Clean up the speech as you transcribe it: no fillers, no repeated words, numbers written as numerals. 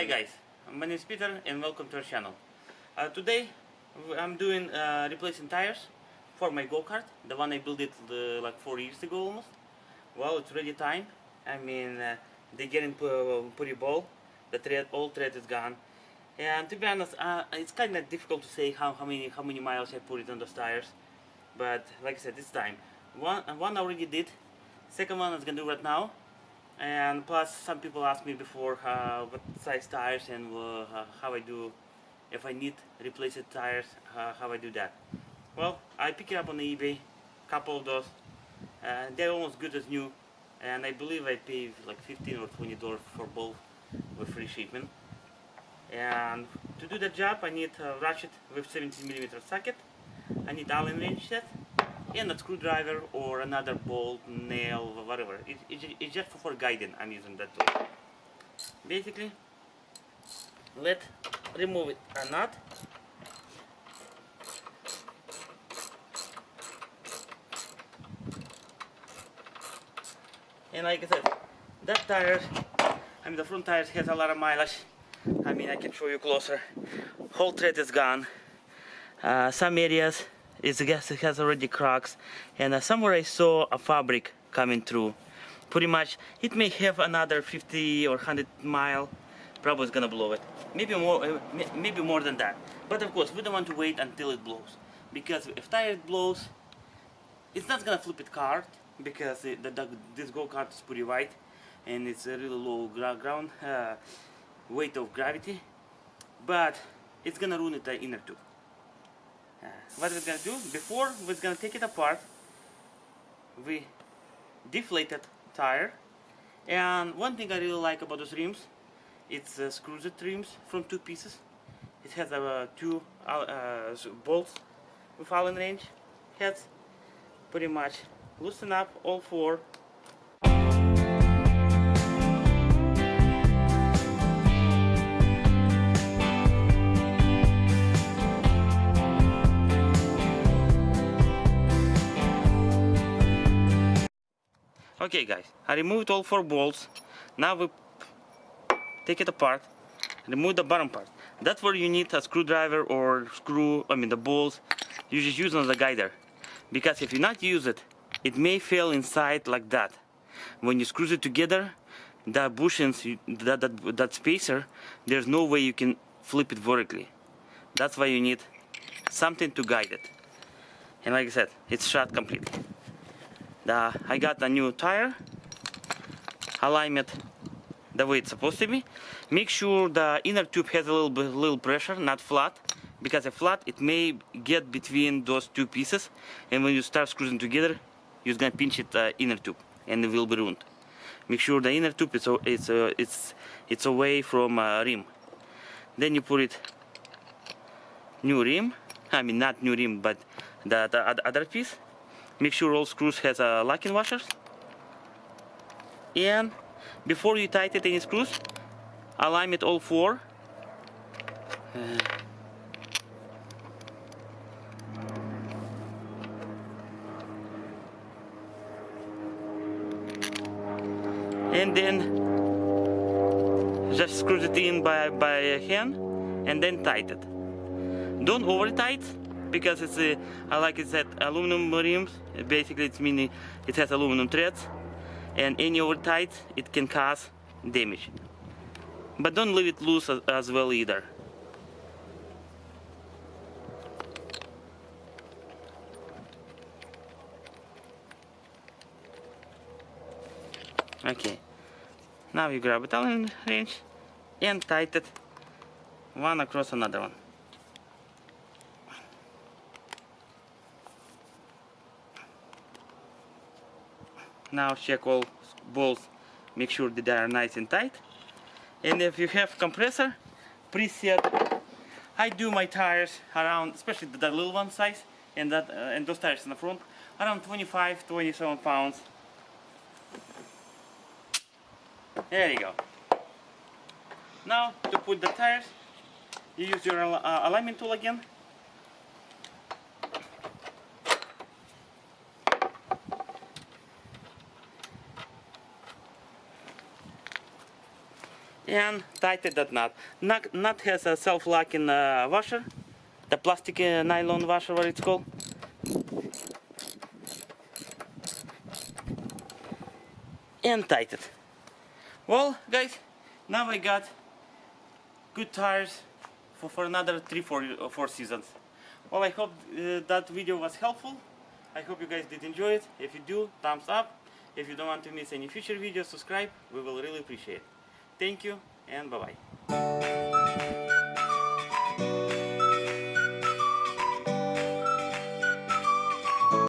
Hi guys, my name is Peter and welcome to our channel. Today I'm doing replacing tires for my go-kart, the one I built it like 4 years ago almost. Well, it's ready time. I mean, they're getting pretty bald. The all thread is gone. And to be honest, it's kind of difficult to say how many miles I put it on those tires. But like I said, it's time. One I already did. Second one I'm gonna do right now. And plus, some people asked me before what size tires and how I do, if I need replaced tires, how I do that. Well, I pick it up on eBay, couple of those. They're almost good as new, and I believe I pay like $15 or $20 for both with free shipment. And to do the job, I need a ratchet with 17mm socket. I need Allen wrench set and a screwdriver or another bolt, nail, whatever. It's just for guiding. I'm using that tool. Basically, let's remove it a nut. And like I said, that tire, the front tires has a lot of mileage. I can show you closer. Whole thread is gone. Some areas it has already cracks, and somewhere I saw a fabric coming through. Pretty much, it may have another 50 or 100 mile. Probably it's gonna blow it. Maybe more than that. But of course, we don't want to wait until it blows, because if tire blows, it's not gonna flip it car, because this go-kart is pretty wide, and it's a really low ground weight of gravity. But it's gonna ruin the inner tube. What we're gonna do before we're gonna take it apart, we deflated tire. And one thing I really like about those rims, it's screws rims from two pieces. It has two bolts with Allen wrench heads. Pretty much loosen up all four. Okay guys, I removed all four bolts. Now we take it apart, remove the bottom part. That's where you need a screwdriver or the bolts. You just use on the guider, because if you not use it, it may fail inside like that. When you screw it together, the bushings, that spacer, there's no way you can flip it vertically. That's why you need something to guide it. And like I said, it's shut completely. I got a new tire, alignment the way it's supposed to be. Make sure the inner tube has a little pressure, not flat, because if flat, it may get between those two pieces, and when you start screwing together, you're gonna pinch it inner tube, and it will be ruined. Make sure the inner tube it's away from rim. Then you put it new rim. Not new rim, but the other piece. Make sure all screws has locking washers. And before you tighten any screws, align it all four. And then just screw it in by hand, and then tighten it. Don't over tight, because it's like I said, aluminum rims. Basically, it's meaning it has aluminum threads, and any over tight, it can cause damage. But don't leave it loose as well either. Okay, now you grab a Allen wrench and tighten it one across another one. Now check all bolts, make sure that they are nice and tight. And if you have compressor preset, I do my tires around, especially the little one size, and those tires in the front, around 25-27 pounds. There you go. Now to put the tires, you use your alignment tool again. and tighten that nut. Nut has a self-locking washer, the plastic nylon washer, what it's called. And tighten. Well, guys, now I got good tires for another 4 seasons. Well, I hope that video was helpful. I hope you guys did enjoy it. If you do, thumbs up. If you don't want to miss any future videos, subscribe. We will really appreciate it. Thank you and bye-bye.